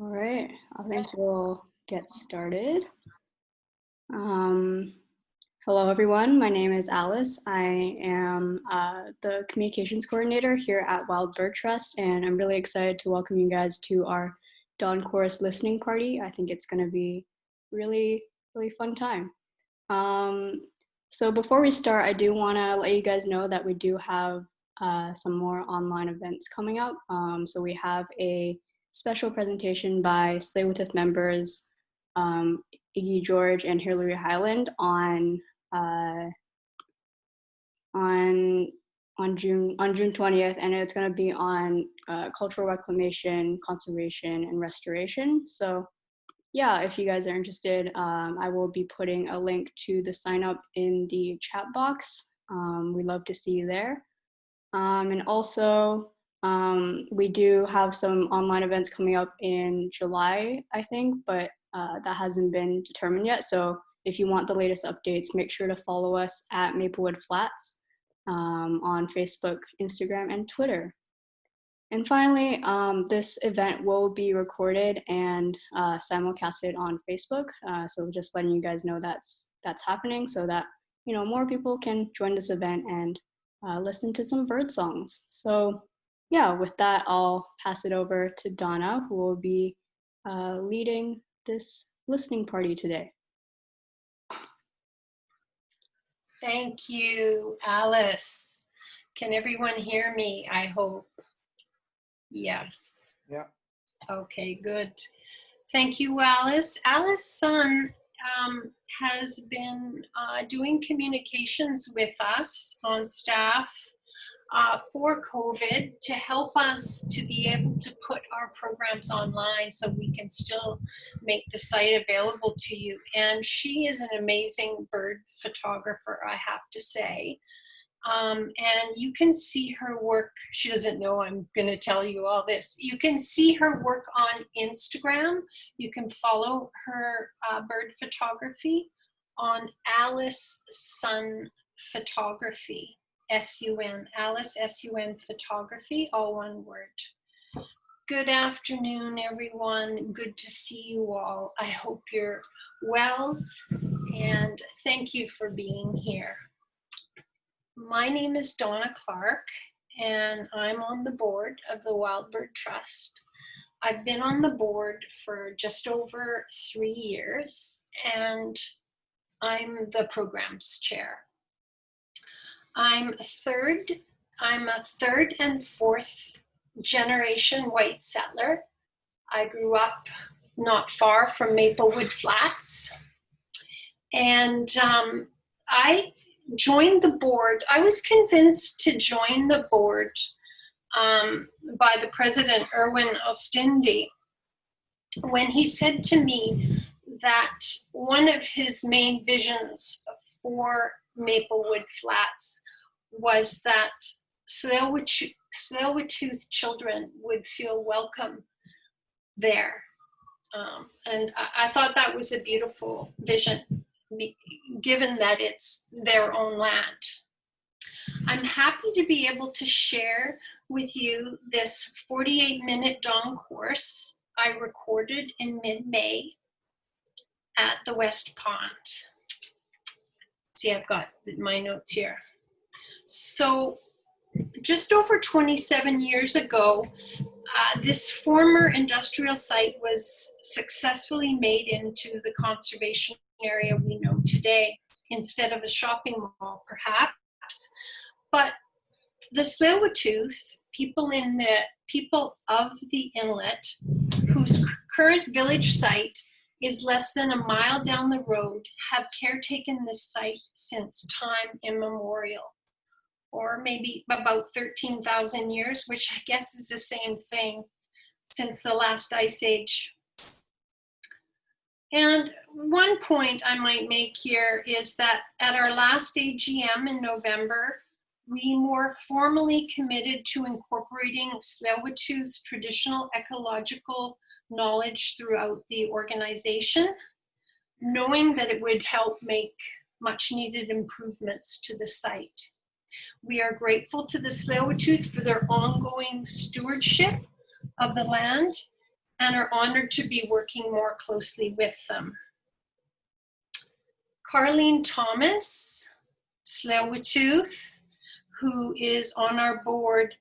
All right, I think we'll get started. Hello, everyone. My name is Alice. I am the communications coordinator here at Wild Bird Trust, and I'm really excited to welcome you guys to our dawn chorus listening party. I think it's going to be really fun time. So before we start, I do want to let you guys know that we do have some more online events coming up. So we have a special presentation by Tsleil-Waututh members Iggy George and Hillary Highland on June 20th, and it's going to be on cultural reclamation, conservation, and restoration. So yeah, if you guys are interested, I will be putting a link to the sign up in the chat box. We'd love to see you there. And also, we do have some online events coming up in July, I think, but that hasn't been determined yet. So if you want the latest updates, make sure to follow us at Maplewood Flats on Facebook, Instagram, and Twitter. And finally, this event will be recorded and simulcasted on Facebook. So just letting you guys know that's happening, so that more people can join this event and listen to some bird songs. So yeah, with that, I'll pass it over to Donna, who will be leading this listening party today. Thank you, Alice. Can everyone hear me? I hope. Yes. Yeah. Okay, good. Thank you, Alice. Alice's son has been doing communications with us on staff for COVID to help us to be able to put our programs online so we can still make the site available to you. And she is an amazing bird photographer, I have to say. And you can see her work. She doesn't know I'm going to tell you all this. You can see her work on Instagram. You can follow her bird photography on Alice Sun Photography, S-U-N, Alice S-U-N Photography, all one word. Good afternoon, everyone. Good to see you all. I hope you're well, and thank you for being here. My name is Donna Clark, and I'm on the board of the Wild Bird Trust. I've been on the board for just over 3 years, and I'm the programs chair. I'm a third and fourth generation white settler. I grew up not far from Maplewood Flats, and I joined the board. I was convinced to join the board by the president, Erwin Ostindi, when he said to me that one of his main visions for Maplewood Flats was that Tsleil-Waututh children would feel welcome there. And I thought that was a beautiful vision, given that it's their own land. I'm happy to be able to share with you this 48-minute dawn course I recorded in mid-May at the West Pond. See, I've got my notes here. So just over 27 years ago, this former industrial site was successfully made into the conservation area we know today, instead of a shopping mall, perhaps. But the Tsleil-Waututh people of the inlet, whose current village site is less than a mile down the road, have caretaken this site since time immemorial, or maybe about 13,000 years, which I guess is the same thing, since the last ice age. And one point I might make here is that at our last AGM in November, we more formally committed to incorporating Tsleil-Waututh traditional ecological knowledge throughout the organization, knowing that it would help make much needed improvements to the site. We are grateful to the Tsleil-Waututh for their ongoing stewardship of the land and are honored to be working more closely with them. Carlene Thomas, Tsleil-Waututh, who is on our board,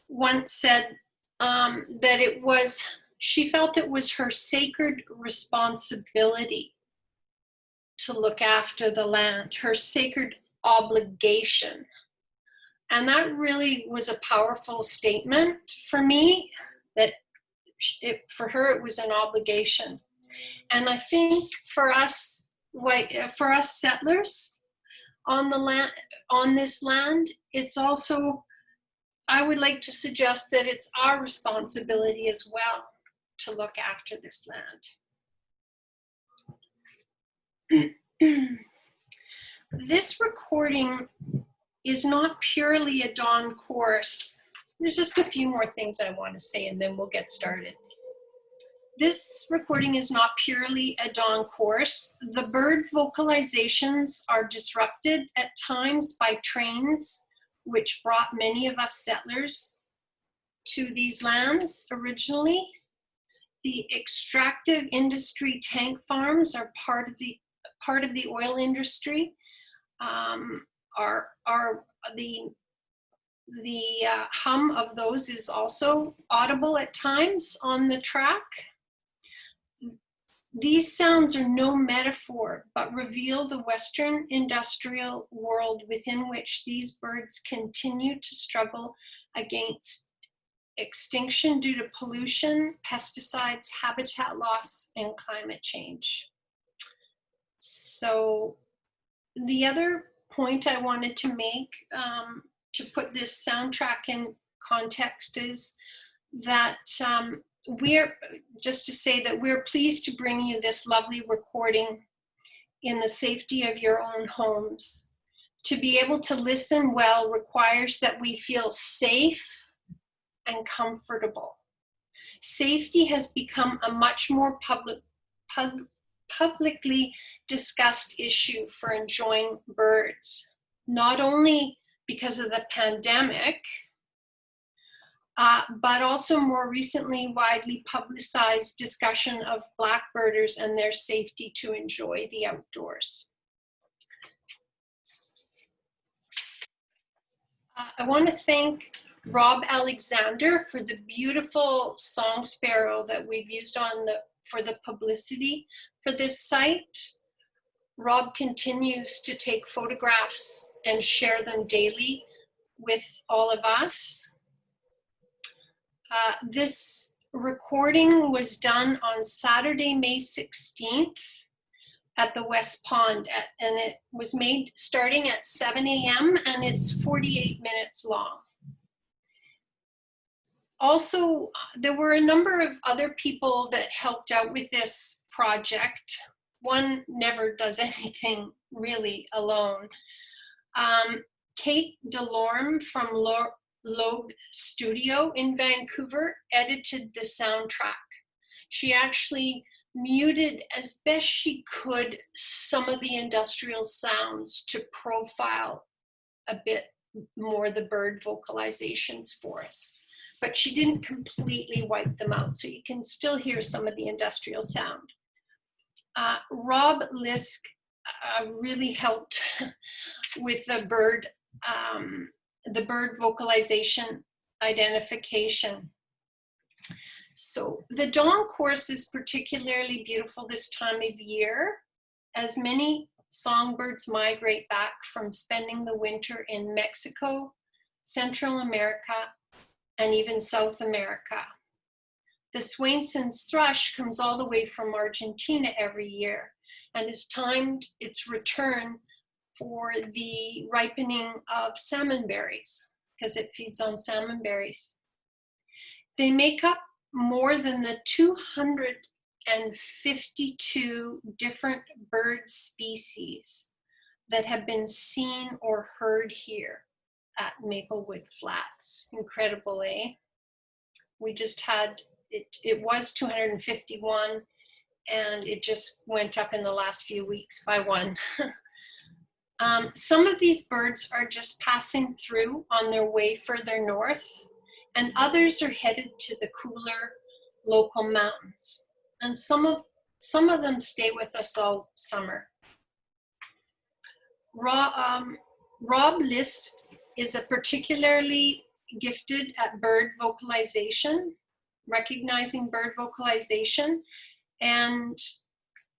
once said that she felt it was her sacred responsibility to look after the land, her sacred obligation. And that really was a powerful statement for me, that for her it was an obligation. And I think for us settlers on the land, on this land, it's also, I would like to suggest that it's our responsibility as well to look after this land. This recording is not purely a dawn course. There's just a few more things I want to say and then we'll get started. This recording is not purely a dawn course. The bird vocalizations are disrupted at times by trains, which brought many of us settlers to these lands originally. The extractive industry tank farms are part of the oil industry. The hum of those is also audible at times on the track. These sounds are no metaphor, but reveal the Western industrial world within which these birds continue to struggle against extinction due to pollution, pesticides, habitat loss, and climate change. So the other point I wanted to make to put this soundtrack in context is that we're pleased to bring you this lovely recording in the safety of your own homes. To be able to listen well requires that we feel safe and comfortable. Safety has become a much more publicly discussed issue for enjoying birds, not only because of the pandemic, but also more recently widely publicized discussion of blackbirders and their safety to enjoy the outdoors. I want to thank Rob Alexander for the beautiful song sparrow that we've used for the publicity for this site. Rob continues to take photographs and share them daily with all of us. This recording was done on Saturday, May 16th at the West Pond, and it was made starting at 7 a.m. and it's 48 minutes long. Also, there were a number of other people that helped out with this project. One never does anything really alone. Kate DeLorme from Lobe Studio in Vancouver edited the soundtrack. She actually muted as best she could some of the industrial sounds to profile a bit more the bird vocalizations for us. But she didn't completely wipe them out, so you can still hear some of the industrial sound. Rob Lyske really helped with the bird vocalization identification. So the dawn course is particularly beautiful this time of year, as many songbirds migrate back from spending the winter in Mexico, Central America, and even South America. The Swainson's thrush comes all the way from Argentina every year and has timed its return for the ripening of salmon berries, because it feeds on salmon berries. They make up more than the 252 different bird species that have been seen or heard here at Maplewood Flats. Incredible, eh? We just had, it was 251 and it just went up in the last few weeks by one. Some of these birds are just passing through on their way further north, and others are headed to the cooler local mountains. And some of them stay with us all summer. Rob List is a particularly gifted at bird vocalization, recognizing bird vocalization. And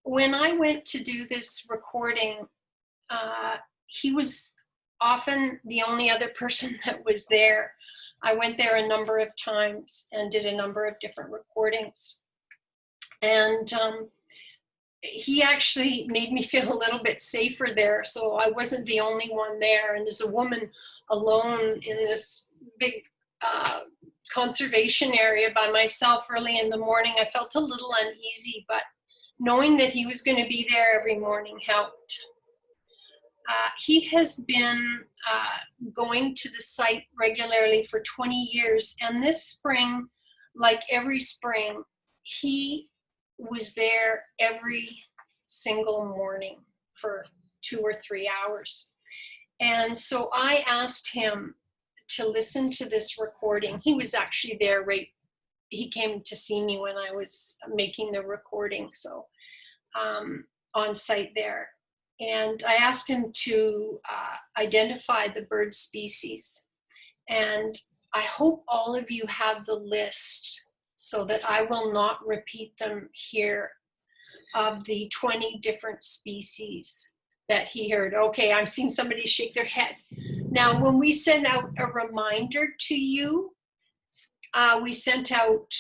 when I went to do this recording, he was often the only other person that was there. I went there a number of times and did a number of different recordings. And he actually made me feel a little bit safer there, so I wasn't the only one there. And as a woman alone in this big conservation area by myself early in the morning, I felt a little uneasy, but knowing that he was going to be there every morning helped. He has been going to the site regularly for 20 years, and this spring, like every spring, he was there every single morning for 2 or 3 hours. And so I asked him to listen to this recording. He was actually there he came to see me when I was making the recording, so on site there. And I asked him to identify the bird species. And I hope all of you have the list so that I will not repeat them here, of the 20 different species that he heard. Okay, I'm seeing somebody shake their head. Now, when we send out a reminder to you, we sent out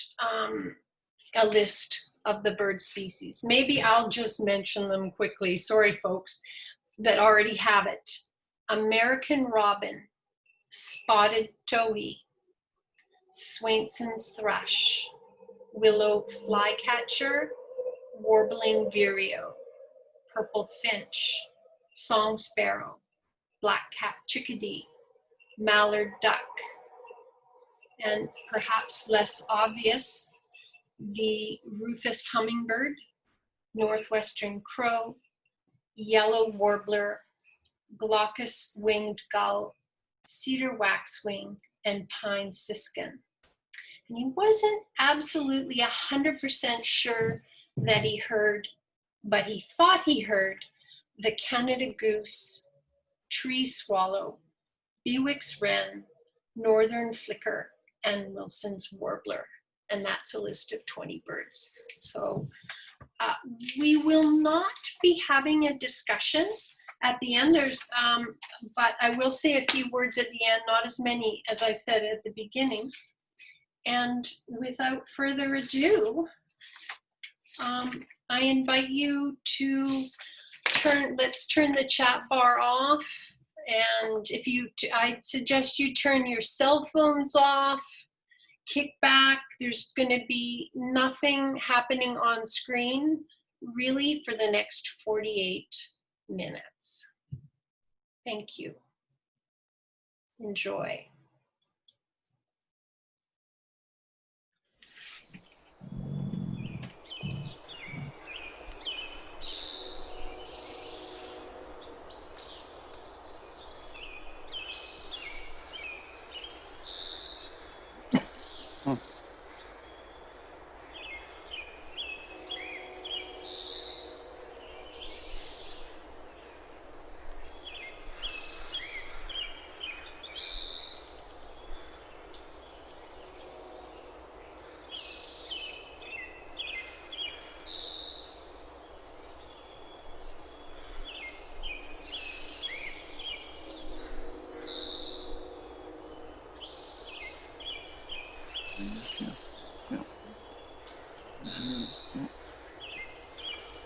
a list of the bird species. Maybe I'll just mention them quickly. Sorry, folks that already have it. American robin, spotted towhee, Swainson's thrush, willow flycatcher, warbling vireo, purple finch, song sparrow, black-capped chickadee, mallard duck, and perhaps less obvious, the rufous hummingbird, northwestern crow, yellow warbler, glaucous winged gull, cedar waxwing, and pine siskin. And he wasn't absolutely 100% sure that he heard, but he thought he heard the Canada goose, tree swallow, Bewick's wren, northern flicker, and Wilson's warbler. And that's a list of 20 birds. So we will not be having a discussion at the end. But I will say a few words at the end, not as many as I said at the beginning. And without further ado, I invite you to let's turn the chat bar off. And I'd suggest you turn your cell phones off, kick back. There's going to be nothing happening on screen really for the next 48 minutes. Thank you. Enjoy.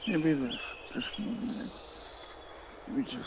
Maybe this one. We just.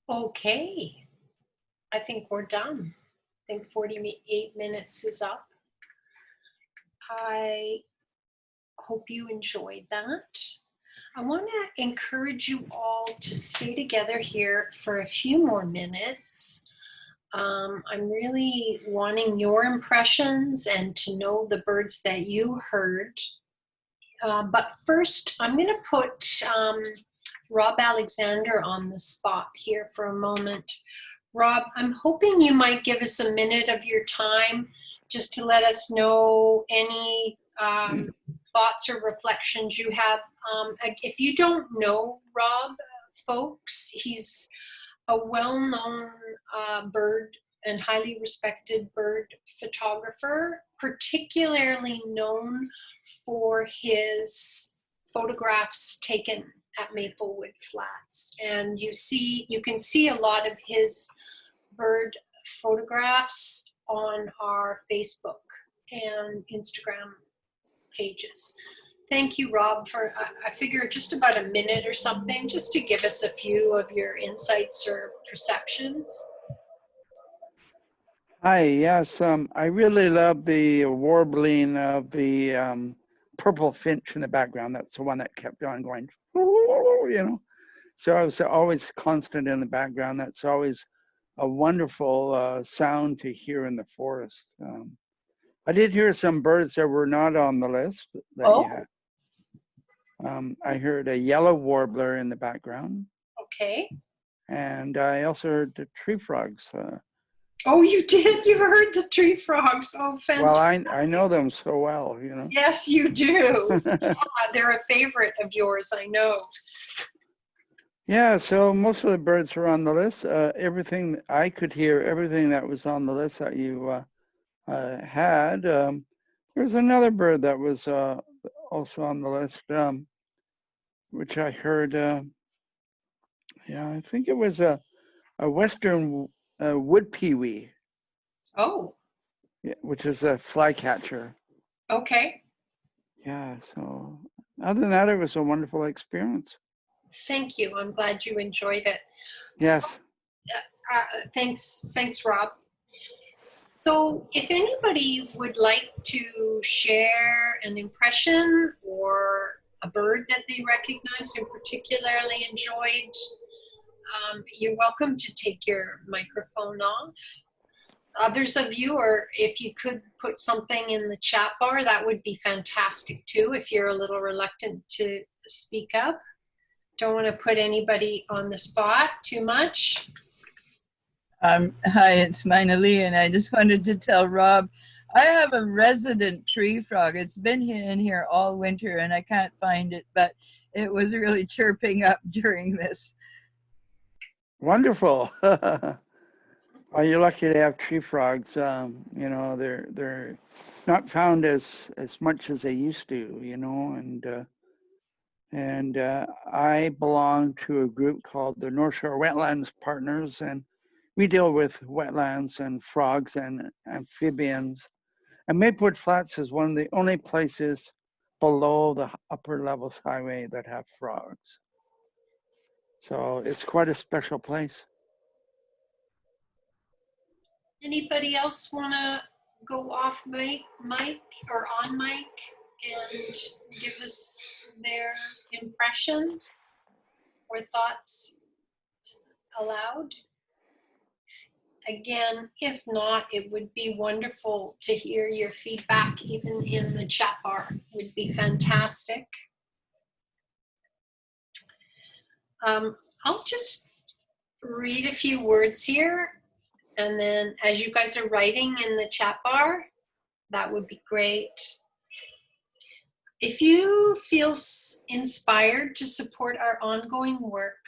Okay, I think we're done. I think 48 minutes is up. I hope you enjoyed that. I want to encourage you all to stay together here for a few more minutes. I'm really wanting your impressions and to know the birds that you heard. But first, I'm going to put Rob Alexander on the spot here for a moment. Rob, I'm hoping you might give us a minute of your time just to let us know any thoughts or reflections you have. If you don't know Rob, folks, he's a well-known bird and highly respected bird photographer, particularly known for his photographs taken at Maplewood Flats. And you can see a lot of his bird photographs on our Facebook and Instagram pages. Thank you, Rob, for, I figure just about a minute or something, just to give us a few of your insights or perceptions. Hi, yes, I really love the warbling of the purple finch in the background. That's the one that kept on going, you know. So I was always constant in the background. That's always a wonderful sound to hear in the forest. I did hear some birds that were not on the list that you had. I heard a yellow warbler in the background. Okay. And I also heard the tree frogs. Oh, you did? You heard the tree frogs. Oh, fantastic. Well, I know them so well, you know. Yes, you do. Yeah, they're a favorite of yours, I know. Yeah, so most of the birds were on the list. Everything I could hear, everything that was on the list that you had. There's another bird that was also on the list, which I heard. Yeah, I think it was a western wood pewee. Oh. Yeah, which is a flycatcher. Okay. Yeah. So other than that, it was a wonderful experience. Thank you. I'm glad you enjoyed it. Yes. Thanks, Rob. So if anybody would like to share an impression or a bird that they recognized and particularly enjoyed, you're welcome to take your microphone off. Others of you, or if you could put something in the chat bar, that would be fantastic too, if you're a little reluctant to speak up. Don't want to put anybody on the spot too much. Hi, it's Mina Lee, and I just wanted to tell Rob, I have a resident tree frog. It's been in here all winter, and I can't find it, but it was really chirping up during this. Wonderful. Well, you're lucky to have tree frogs. You know, they're not found as much as they used to, you know, and I belong to a group called the North Shore Wetlands Partners, and we deal with wetlands and frogs and amphibians. And Maplewood Flats is one of the only places below the upper levels highway that have frogs. So it's quite a special place. Anybody else want to go off mic or on mic and give us their impressions or thoughts aloud? Again, if not, it would be wonderful to hear your feedback even in the chat bar. It would be fantastic. I'll just read a few words here, and then as you guys are writing in the chat bar, that would be great. If you feel inspired to support our ongoing work,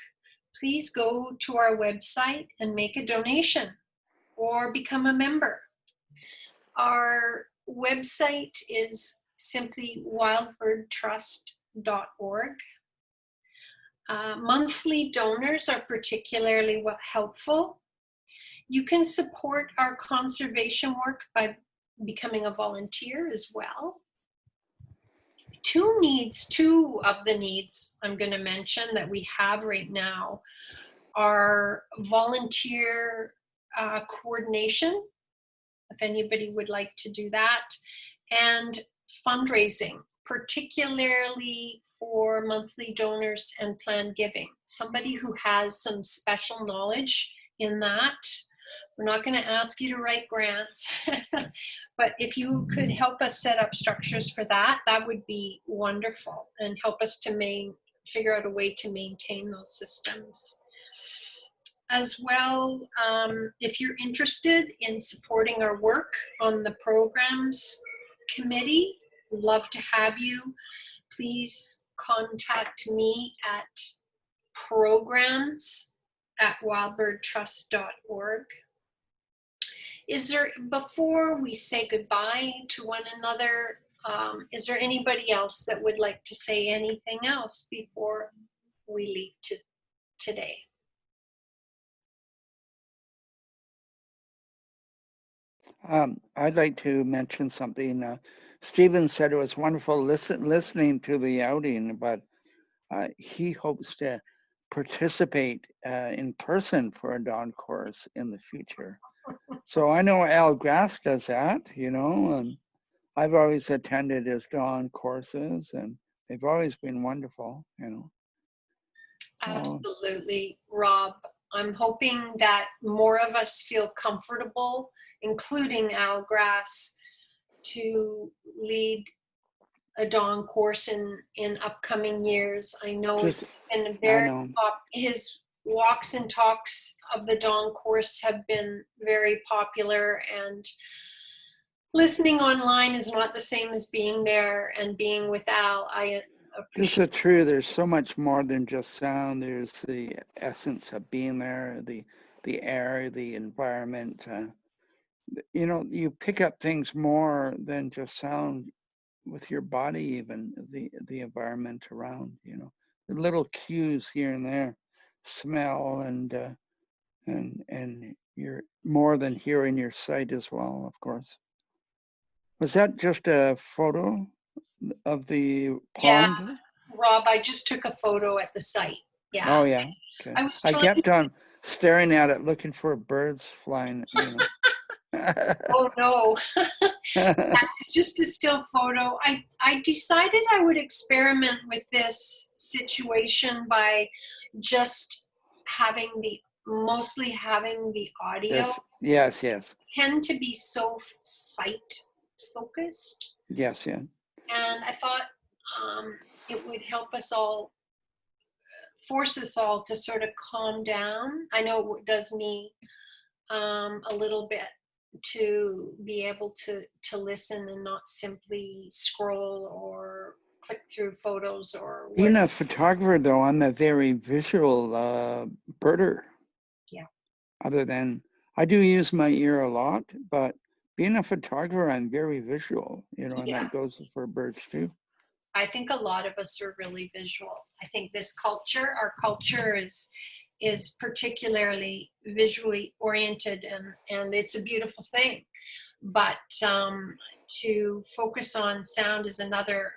please go to our website and make a donation or become a member. Our website is simply wildbirdtrust.org. Monthly donors are particularly helpful. You can support our conservation work by becoming a volunteer as well. Two of the needs I'm going to mention that we have right now our volunteer coordination, if anybody would like to do that, and fundraising, particularly for monthly donors and planned giving. Somebody who has some special knowledge in that. We're not going to ask you to write grants, but if you could help us set up structures for that, that would be wonderful, and help us to figure out a way to maintain those systems. As well, if you're interested in supporting our work on the programs committee, love to have you. Please contact me at programs@wildbirdtrust.org. Is there, before we say goodbye to one another, is there anybody else that would like to say anything else before we leave today? I'd like to mention something. Stephen said it was wonderful listening to the outing, but he hopes to participate in person for a dawn course in the future. So I know Al Grass does that, you know, and I've always attended his dawn courses, and they've always been wonderful, you know. Absolutely, Rob. I'm hoping that more of us feel comfortable, including Al Grass, to lead a dawn course in upcoming years. I know it's been his walks and talks of the dawn course have been very popular, and listening online is not the same as being there and being with Al. I appreciate. This is true. There's so much more than just sound. There's the essence of being there, the air, the environment. You know, you pick up things more than just sound with your body, even the environment around, you know, the little cues here and there, smell, and you're more than hearing your sight as well, of course. Was that just a photo of the pond? Yeah, Rob, I just took a photo at the site. Yeah. Oh yeah. Okay. I kept on staring at it, looking for birds flying, you know. Oh no. That was just a still photo. I decided I would experiment with this situation by just mostly having the audio. Yes. Tend to be so sight focused. Yes, yeah. And I thought it would help us all, force us all to sort of calm down. I know it does me a little bit, to be able to listen and not simply scroll or click through photos or Being a photographer, though, I'm a very visual birder. Yeah. Other than, I do use my ear a lot, but being a photographer, I'm very visual, you know, and that goes for birds too. I think a lot of us are really visual. I think this culture, our culture is particularly visually oriented, and it's a beautiful thing. But to focus on sound is another.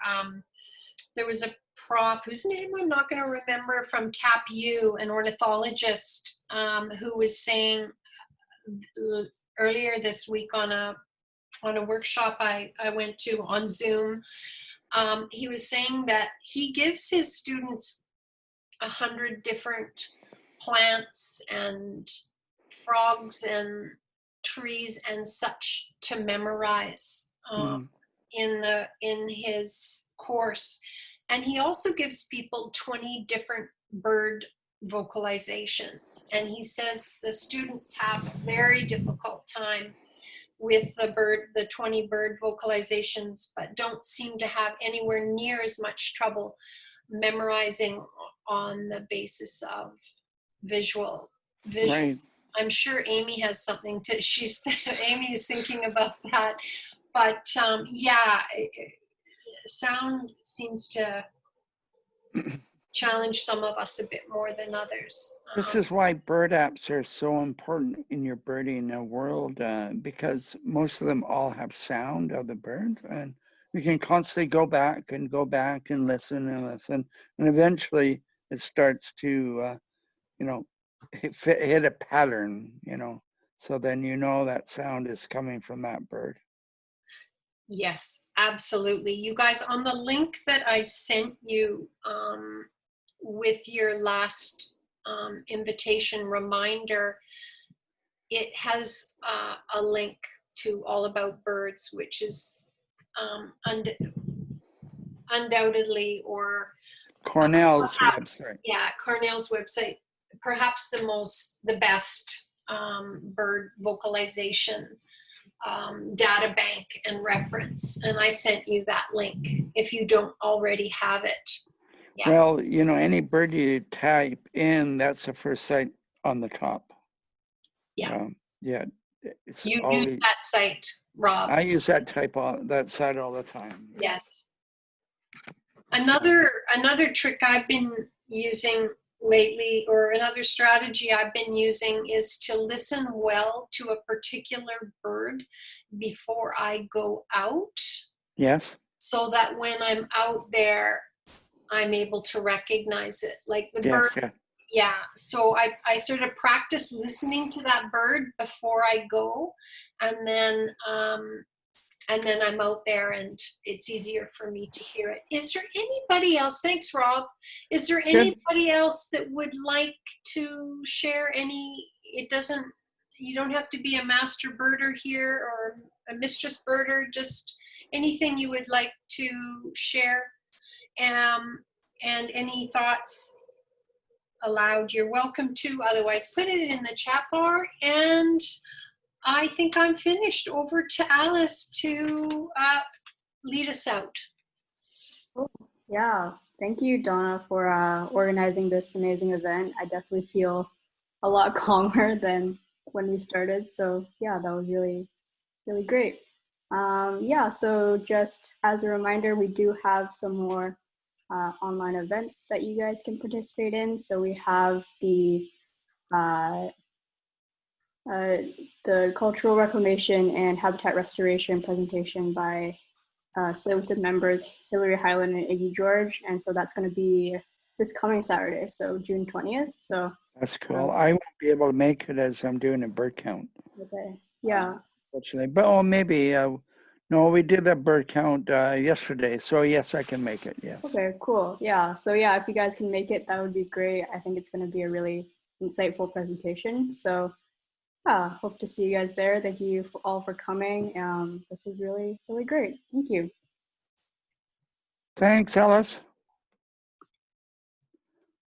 There was a prof whose name I'm not going to remember, from Cap U, an ornithologist, who was saying earlier this week on a workshop I went to on Zoom. He was saying that he gives his students 100 different plants and frogs and trees and such to memorize in his course, and he also gives people 20 different bird vocalizations, and he says the students have a very difficult time with the 20 bird vocalizations, but don't seem to have anywhere near as much trouble memorizing on the basis of visual. Right. I'm sure Amy has something to, Amy is thinking about that, but yeah, sound seems to challenge some of us a bit more than others. This is why bird apps are so important in your birding world, because most of them all have sound of the bird, and you can constantly go back and listen, and eventually it starts to, you know, hit a pattern, you know, so then you know that sound is coming from that bird. Yes, absolutely. You guys, on the link that I sent you with your last invitation reminder, it has a link to All About Birds, which is undoubtedly, or Cornell's perhaps, website. yeah, Cornell's website, perhaps the best bird vocalization data bank and reference. And I sent you that link if you don't already have it. Yeah. Well, you know, any bird you type in, that's the first site on the top. Yeah. Yeah. It's You always, use that site, Rob. I use that that site all the time. Yes. Another trick I've been using lately, or another strategy I've been using, is to listen well to a particular bird before I go out. Yes. So that when I'm out there, I'm able to recognize it. Like the Yes, bird, yeah. yeah. So I sort of practice listening to that bird before I go, and then I'm out there and it's easier for me to hear it. Is there anybody else? Thanks, Rob. Is there anybody else that would like to share any? You don't have to be a master birder here or a mistress birder, just anything you would like to share. And any thoughts aloud, you're welcome to. Otherwise, put it in the chat bar. And I think I'm finished. Over to Alice to lead us out. Yeah, thank you, Donna, for organizing this amazing event. I definitely feel a lot calmer than when we started. So yeah, that was really, really great. Yeah, so just as a reminder, we do have some more online events that you guys can participate in. So we have the cultural reclamation and habitat restoration presentation by Swainson members Hillary Highland and Iggy George, and so that's going to be this coming Saturday, so June 20th. So That's cool. I won't be able to make it as I'm doing a bird count. Okay. Yeah. Fortunately, but maybe. No, we did that bird count yesterday, so yes, I can make it. Yes. Okay. Cool. Yeah. So yeah, if you guys can make it, that would be great. I think it's going to be a really insightful presentation. So yeah, hope to see you guys there. Thank you all for coming. This was really, really great. Thank you. Thanks, Alice.